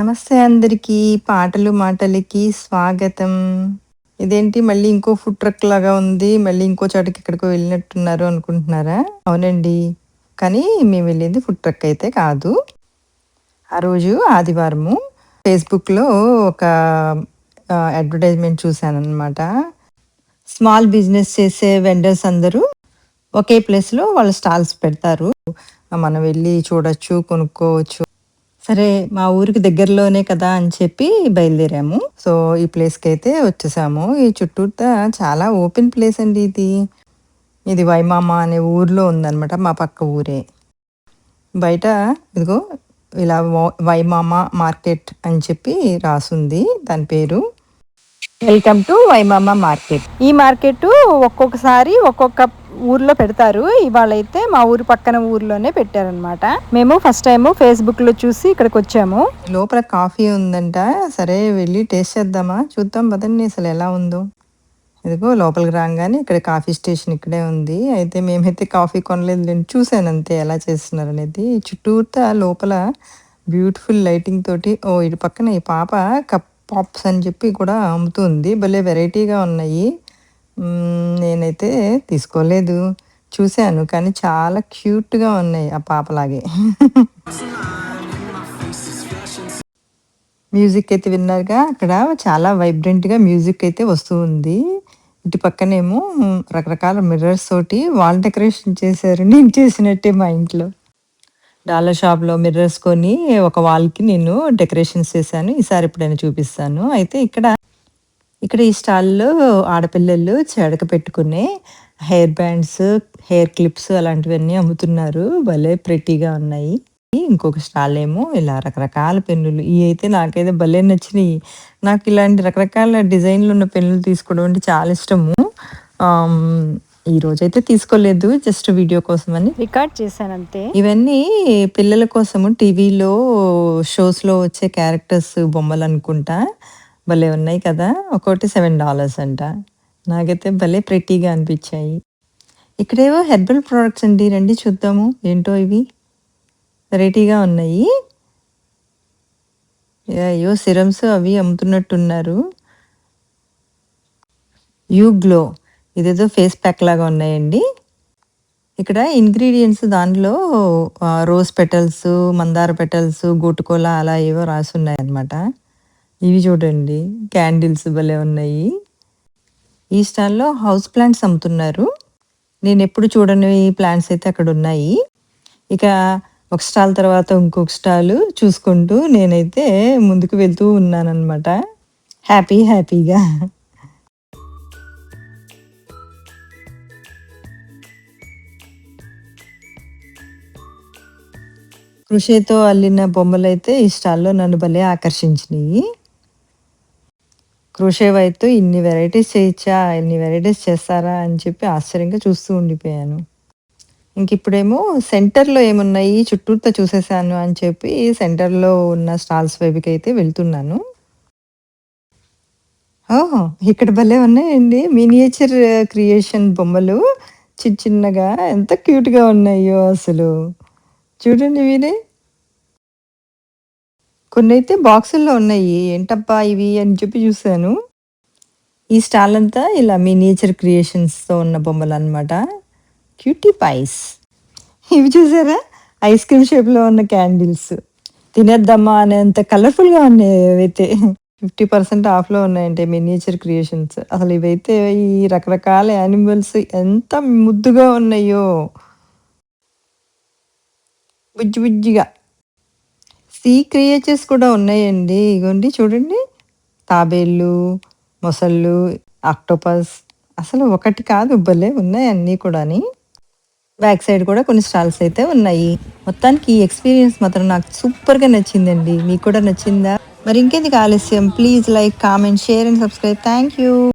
నమస్తే అందరికీ. పాటలు మాటలకి స్వాగతం. ఇదేంటి మళ్ళీ ఇంకో ఫుడ్ ట్రక్ లాగా ఉంది. మళ్ళీ ఇంకో చోటకి ఎక్కడికో వెళ్ళినట్టున్నారు అనుకుంటున్నారా? అవునండి. కానీ మేము వెళ్ళింది ఫుడ్ ట్రక్ అయితే కాదు. ఆ రోజు ఆదివారము ఫేస్‌బుక్‌లో ఒక అడ్వర్టైజ్‌మెంట్ చూసాననమాట. స్మాల్ బిజినెస్ చేసే వెండర్స్ అందరూ ఒకే ప్లేస్‌లో వాళ్ళ స్టాల్స్ పెడతారు. మనం వెళ్లి చూడొచ్చు, కొనుక్కోవచ్చు. సరే, మా ఊరికి దగ్గరలోనే కదా అని చెప్పి బయలుదేరాము. సో, ఈ ప్లేస్‌కైతే వచ్చేసాము. ఈ చుట్టూతా చాలా ఓపెన్ ప్లేస్ అండి ఇది. ఇది వైమామ అనే ఊర్లో ఉందనమాట. మా పక్క ఊరే. బయట ఇదిగో ఇలా వైమామ మార్కెట్ అని చెప్పి రాసుంది దాని పేరు. వెల్కమ్ టు వైమామ మార్కెట్. ఈ మార్కెట్ ఒక్కొక్కసారి ఒక్కొక్క ఊర్లో పెడతారు. ఇవాళైతే మా ఊరు పక్కన ఊర్లోనే పెట్టారనమాట. మేము ఫస్ట్ టైం ఫేస్బుక్ లో చూసి ఇక్కడికి వచ్చాము. లోపల కాఫీ ఉందంట. సరే వెళ్ళి టేస్ట్ చేద్దామా, చూద్దాం పదండి అసలు ఎలా ఉందో. ఇదిగో లోపలికి రాగానే ఇక్కడ కాఫీ స్టేషన్ ఇక్కడే ఉంది. అయితే మేమైతే కాఫీ కొనలేదు, నేను చూసాను అంతే ఎలా చేస్తున్నారు అనేది. చుట్టూతా లోపల బ్యూటిఫుల్ లైటింగ్ తోటి ఇటు పక్కన ఈ పాప కప్ పాప్స్ అని చెప్పి కూడా అమ్ముతుంది. భలే వెరైటీగా ఉన్నాయి. నేనైతే తీసుకోలేదు. చూసాను కానీ చాలా క్యూట్‌గా ఉన్నాయి ఆ పాపలాగే. మ్యూజిక్ అయితే విన్నారుగా, అక్కడ చాలా వైబ్రెంట్‌గా మ్యూజిక్ అయితే వస్తూ ఉంది. ఇటు పక్కనేమో రకరకాల మిర్రర్స్ తోటి వాల్ డెకరేషన్ చేశారు. నేను చేసినట్టే మా ఇంట్లో. డాలర్ షాప్‌లో మిర్రర్స్ కొని ఒక వాల్‌కి నేను డెకరేషన్స్ చేశాను. ఈసారి ఎప్పుడైనా చూపిస్తాను. అయితే ఇక్కడ ఈ స్టాల్‌లో ఆడపిల్లలు చెడక పెట్టుకునే హెయిర్ బ్యాండ్స్, హెయిర్ క్లిప్స్ అలాంటివన్నీ అమ్ముతున్నారు. భలే ప్రెట్టీగా ఉన్నాయి. ఇంకొక స్టాల్ ఏమో ఇలా రకరకాల పెన్నులు. ఇయైతే నాకైతే భలే నచ్చినియి. నాకు ఇలాంటి రకరకాల డిజైన్‌లు ఉన్న పెన్నులు తీసుకోవడం అంటే చాలా ఇష్టము. ఈరోజైతే తీసుకోలేదు. జస్ట్ వీడియో కోసమని రికార్డ్ చేశానంతే. ఇవన్నీ పిల్లల కోసము టీవీలో షోస్‌లో వచ్చే క్యారెక్టర్స్ బొమ్మలనుకుంటా. భలే ఉన్నాయి కదా! ఒక్కోటి $7 అంట. నాకైతే భలే ప్రెట్టీగా అనిపిచ్చాయి. ఇక్కడేవో హెర్బల్ ప్రొడక్ట్స్ అండి. రండి చూద్దాము. ఏంటో ఇవి? వెరైటీగా ఉన్నాయి. అయ్యో! సిరమ్స్ అవి అమ్ముతున్నట్టున్నారు. యూ గ్లో ఇదేదో ఫేస్ ప్యాక్ లాగా ఉన్నాయండి. ఇక్కడ ఇంగ్రీడియెంట్స్ దానిలో రోజ్ పెటల్స్, మందార పెటల్స్, గోటుకోల అలా ఏవో రాసున్నాయన్నమాట. ఇవి చూడండి క్యాండిల్స్ భలే ఉన్నాయి. ఈ స్టాల్‌లో హౌస్ ప్లాంట్స్ అమ్ముతున్నారు. నేనెప్పుడు చూడని ప్లాంట్స్ అయితే అక్కడున్నాయి. ఇక ఒక స్టాల్ తర్వాత ఇంకొక స్టాలు చూసుకుంటూ నేనైతే ముందుకు వెళ్తూ ఉన్నాననమాట. హ్యాపీగా. క్రోషేతో అల్లిన బొమ్మలైతే ఈ స్టాల్‌లో నన్ను భలే ఆకర్షించినియి. క్రోషేవైతే ఇన్ని వెరైటీస్ చేయొచ్చా? ఇన్ని వెరైటీస్ చేస్తారా? అని చెప్పి ఆశ్చర్యంగా చూస్తూ ఉండిపోయాను. ఇంకిప్పుడేమో సెంటర్‌లో ఏమున్నాయి చుట్టూతా చూసేసాను అని చెప్పి సెంటర్‌లో ఉన్న స్టాల్స్ వైపుకైతే వెళ్తున్నాను. ఓహ్! ఇక్కడ భలే ఉన్నాయండి. మినియేచర్ క్రియేషన్ బొమ్మలు చిన్నగా ఎంత క్యూట్‌గా ఉన్నాయో అసలు. చూడండి మీరే. కొన్నైతే బాక్సుల్లో ఉన్నాయి. ఏంటబ్బా ఇవి అని చెప్పి చూసాను. ఈ స్టాల్ అంతా ఇలా మినియేచర్ క్రియేషన్స్‌తో ఉన్న బొమ్మలనమాట. Cutie vice. ఇవి చూసారా? ఐస్ క్రీమ్ షేప్‌లో ఉన్న క్యాండిల్స్. తినేద్దామా అనేంత కలర్‌ఫుల్‌గా ఉన్నాయి అవైతే. 50% ఆఫ్‌లో ఉన్నాయంటే మినియేచర్ క్రియేషన్స్. అసలు ఇవైతే ఈ రకరకాల యానిమల్స్ ఎంత ముద్దుగా ఉన్నాయో. బుజ్జిగా. సీ క్రియేచర్స్ కూడా ఉన్నాయండి. ఇగోండి చూడండి. తాబేళ్ళు, మొసళ్ళు, ఆక్టోపస్ అసలు ఒకటి కాదు భలే ఉన్నాయి అన్నీ కూడాని. బ్యాక్ సైడ్ కూడా కొన్ని స్టాల్స్ అయితే ఉన్నాయి. మొత్తానికి ఈ ఎక్స్‌పీరియన్స్ మాత్రం నాకు సూపర్‌గా నచ్చిందండి. మీకు కూడా నచ్చిందా? మరి ఇంకెందుకు ఆలస్యం? Please like, comment, share and subscribe. Thank you.